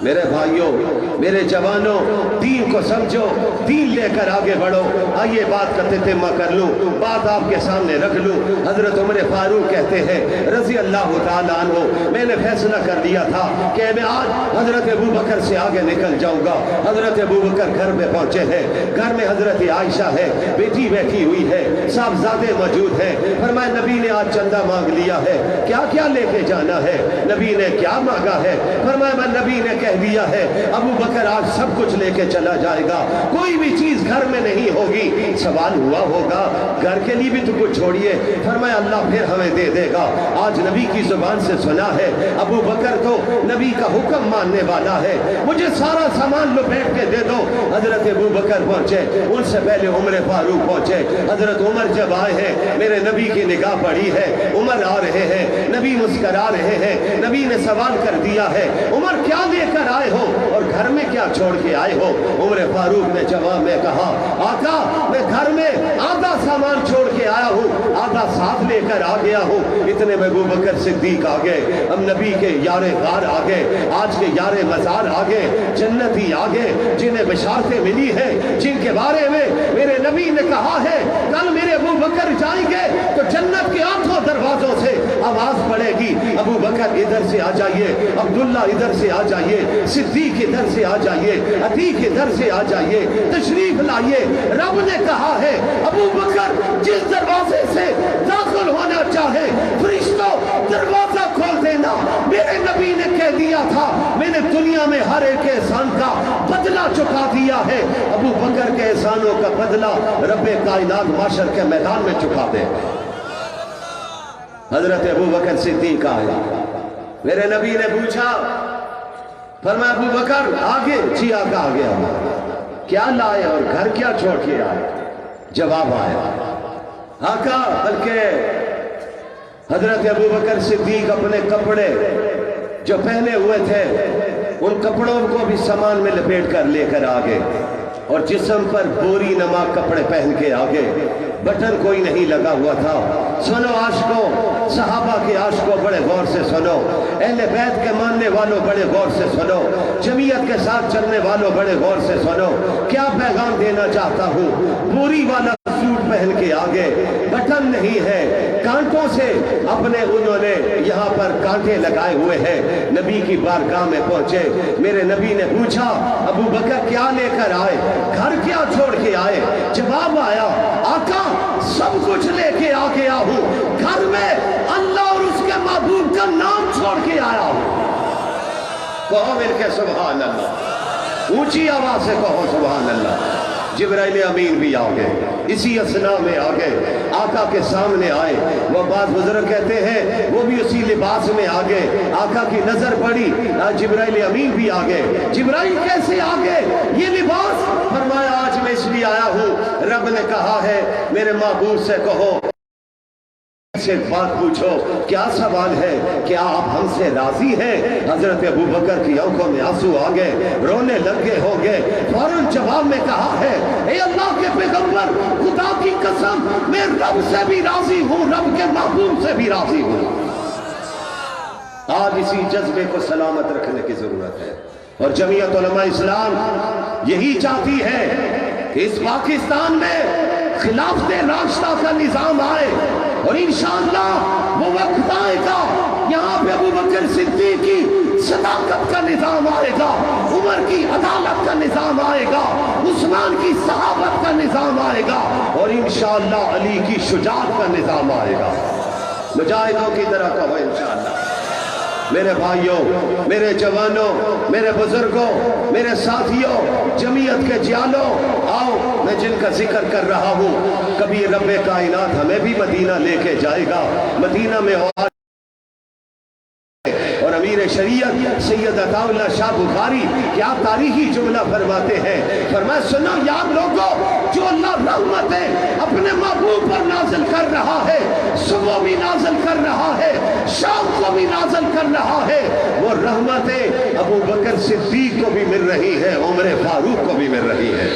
میرے بھائیوں, میرے جوانوں, دین کو سمجھو, دین لے کر آگے بڑھو. آئیے بات کا تتمہ کر لوں, بات آپ کے سامنے رکھ لوں. حضرت عمر فاروق کہتے ہیں رضی اللہ تعالیٰ عنہ, میں نے فیصلہ کر لیا تھا کہ میں آج حضرت ابو بکر سے آگے نکل جاؤں گا. حضرت ابو بکر گھر میں پہنچے ہیں, گھر میں حضرت عائشہ ہے, بیٹی بیٹھی ہوئی ہے, صاحبزادے موجود ہیں. فرمایا نبی نے آج چندہ مانگ لیا ہے, کیا کیا لے کے جانا ہے؟ نبی نے کیا مانگا ہے؟ فرمایا میں نبی نے کہہ دیا ہے ابو بکر آج سب کچھ لے کے چلا جائے گا, کوئی بھی چیز گھر میں نہیں ہوگی. سوال ہوا ہوگا گھر کے لیے بھی تو کچھ چھوڑیے. فرمایا اللہ پھر ہمیں دے دے گا. آج نبی کی زبان سے سنا ہے ابو بکر تو نبی کا حکم ماننے والا ہے, مجھے سارا سامان لپیٹ کے دے دو. حضرت ابو بکر پہنچے, ان سے پہلے عمر فاروق پہنچے. حضرت عمر جب آئے ہیں, میرے نبی کی نگاہ پڑی ہے, عمر آ رہے ہیں, نبی مسکرا رہے ہیں. نبی نے سوال کر دیا ہے عمر کیا لے کر آئے ہو اور گھر میں کیا چھوڑ کے آئے ہو؟ عمر فاروق نے جواب میں کہا آقا میں گھر میں آدھا سامان چھوڑ کے آیا ہوں, آدھا ساتھ لے کر آ گیا ہوں. اتنے میں ابو بکر صدیق آ گئے, ہم نبی کے یار غار آ گئے, آج کے یار مزار آ گئے, جنتی آ گئے جنہیں بشارتیں ملی ہیں, جن کے بارے میں میرے نبی نے کہا ہے کل میرے ابو بکر جائیں گے تو جنت کے 8 دروازوں سے آواز پڑے گی ابو بکر ادھر سے آ جائیے, عبداللہ ادھر سے آ جائیے, صدیق ادھر سے آ جائیے, عتیق ادھر سے آ جائیے, تشریف لائیے. رب نے کہا ہے ابو بکر جس دروازے سے داخل ہونا چاہے فرشتوں دروازہ کھول دینا. میرے نبی نے کہہ دیا تھا میں نے دنیا میں ہر ایک احسان کا بدلہ چکا دیا ہے, ابو بکر کے احسانوں کا بدلہ رب کائنات معاشر کے میدان میں چکا دے. حضرت ابو بکر صدیق آیا, میرے نبی نے پوچھا, فرمایا ابو بکر آگے, جی آقا آگے آگے, کیا لائے اور گھر کیا چھوڑ کے آئے؟ جواب آیا آقا بلکہ حضرت ابو بکر صدیق اپنے کپڑے جو پہنے ہوئے تھے ان کپڑوں کو بھی سامان میں لپیٹ کر لے کر آگے, اور جسم پر بوری نما کپڑے پہن کے آگے, بٹن کوئی نہیں لگا ہوا تھا. سنو عاشقوں, صحابہ کے عاشقوں بڑے غور سے سنو, اہل بیت کے ماننے والوں بڑے غور سے سنو, جمعیت کے ساتھ چلنے والوں بڑے غور سے سنو. کیا پیغام دینا چاہتا ہوں؟ بوری والا سوٹ پہن کے آگے, بٹن نہیں ہے, کانٹوں سے اپنے انہوں نے یہاں پر کانٹے لگائے ہوئے ہیں. نبی کی بارگاہ میں پہنچے, میرے نبی نے پوچھا ابو بکر کیا لے کر آئے, گھر کیا چھوڑ کے آئے؟ جواب آیا آقا سب کچھ لے کے آ گیا ہوں, گھر میں اللہ اور اس کے محبوب کا نام چھوڑ کے آیا ہوں. کہو مل کے سبحان اللہ, اونچی آواز سے کہو سبحان اللہ. جبرائیل امین بھی آ گئے, اسی اسنا میں آ گئے, آقا کے سامنے آئے. وہ بعض بزرگ کہتے ہیں وہ بھی اسی لباس میں آ گئے, آقا کی نظر پڑی, جبرائیل امین بھی آ گئے. جبرائیل کیسے آ گئے یہ لباس؟ فرمایا آج میں اس لیے آیا ہوں, رب نے کہا ہے میرے محبوب سے کہو سے ایک بات پوچھو, کیا سوال ہے, کیا آپ ہم سے راضی ہیں؟ حضرت ابو بکر کی آنکھوں میں آنسو آ گئے, رونے لگ گئے ہو گئے. فوراً جواب میں کہا ہے اے اللہ کے پیغمبر خدا کی قسم میں رب سے بھی راضی ہوں, رب کے محبوب سے بھی راضی ہوں. آج اسی جذبے کو سلامت رکھنے کی ضرورت ہے, اور جمعیت علماء اسلام یہی چاہتی ہے کہ اس پاکستان میں خلافت راشدہ کا نظام آئے, اور انشاءاللہ وہ وقت آئے گا یہاں پہ ابو بکر صدیق کی صداقت کا نظام آئے گا, عمر کی عدالت کا نظام آئے گا, عثمان کی صحابت کا نظام آئے گا, اور انشاءاللہ علی کی شجاعت کا نظام آئے گا. مجاہدوں کی طرح کہو انشاءاللہ. میرے بھائیوں، میرے جوانوں، میرے بزرگوں، میرے ساتھیوں، جمعیت کے جیالوں، آؤ میں جن کا ذکر کر رہا ہوں، کبھی رب کائنات ہمیں بھی مدینہ لے کے جائے گا۔ مدینہ میں اور امیر شریعت سید عطا اللہ شاہ بخاری کیا تاریخی جملہ فرماتے ہیں، فرمایا سنو یار لوگوں، جو اللہ رحمتیں اپنے محبوب پر نازل کر رہا ہے، صبح بھی نازل کر رہا ہے، شام کو بھی نازل کر رہا ہے، وہ رحمتیں ابو بکر صدیق کو بھی مل رہی ہے، عمر فاروق کو بھی مل رہی ہے۔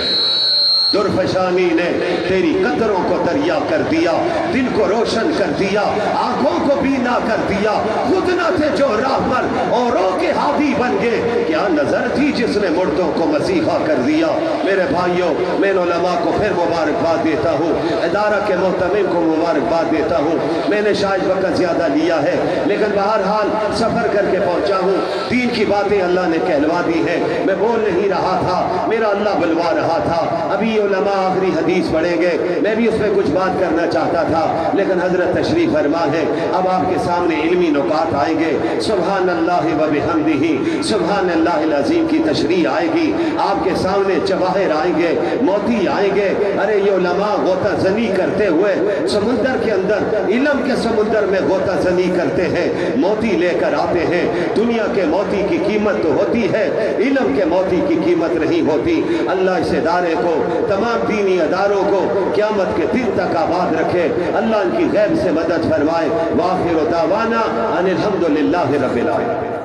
درفشانی نے تیری قطروں کو دریا کر دیا، دل کو روشن کر دیا، آنکھوں کو بینا کر دیا، خود نہ تھے جو راہ پر اوروں کے ہادی بن گئے، کیا نظر تھی جس نے مردوں کو مسیحا کر دیا۔ میرے بھائیوں، میں علماء کو پھر مبارکباد دیتا ہوں، ادارہ کے محتمم کو مبارکباد دیتا ہوں۔ میں نے شاید وقت زیادہ لیا ہے لیکن بہرحال سفر کر کے پہنچا ہوں، دین کی باتیں اللہ نے کہلوا دی ہیں، میں بول نہیں رہا تھا، میرا اللہ بلوا رہا تھا۔ ابھی علماء آخری حدیث پڑھیں گے، میں بھی اس پہ کچھ بات کرنا چاہتا تھا لیکن حضرت تشریف فرما ہے، اب آپ کے سامنے علمی نکات آئیں گے۔ سبحان اللہ و بحمدہ، سبحان اللہ العظیم کی تشریح آئے گی، آپ کے سامنے جواہر آئیں گے، موتی آئیں گے۔ ارے یہ علماء غوطہ زنی کرتے ہوئے سمندر کے اندر، علم کے سمندر میں غوطہ زنی کرتے ہیں، موتی لے کر آتے ہیں۔ دنیا کے موتی کی قیمت تو ہوتی ہے، علم کے موتی کی قیمت نہیں ہوتی۔ اللہ اس ادارے کو، تمام دینی اداروں کو قیامت کے دن تک آباد رکھے، اللہ ان کی غیب سے مدد فرمائے۔ وآخر دعوانا ان الحمدللہ رب العالمین۔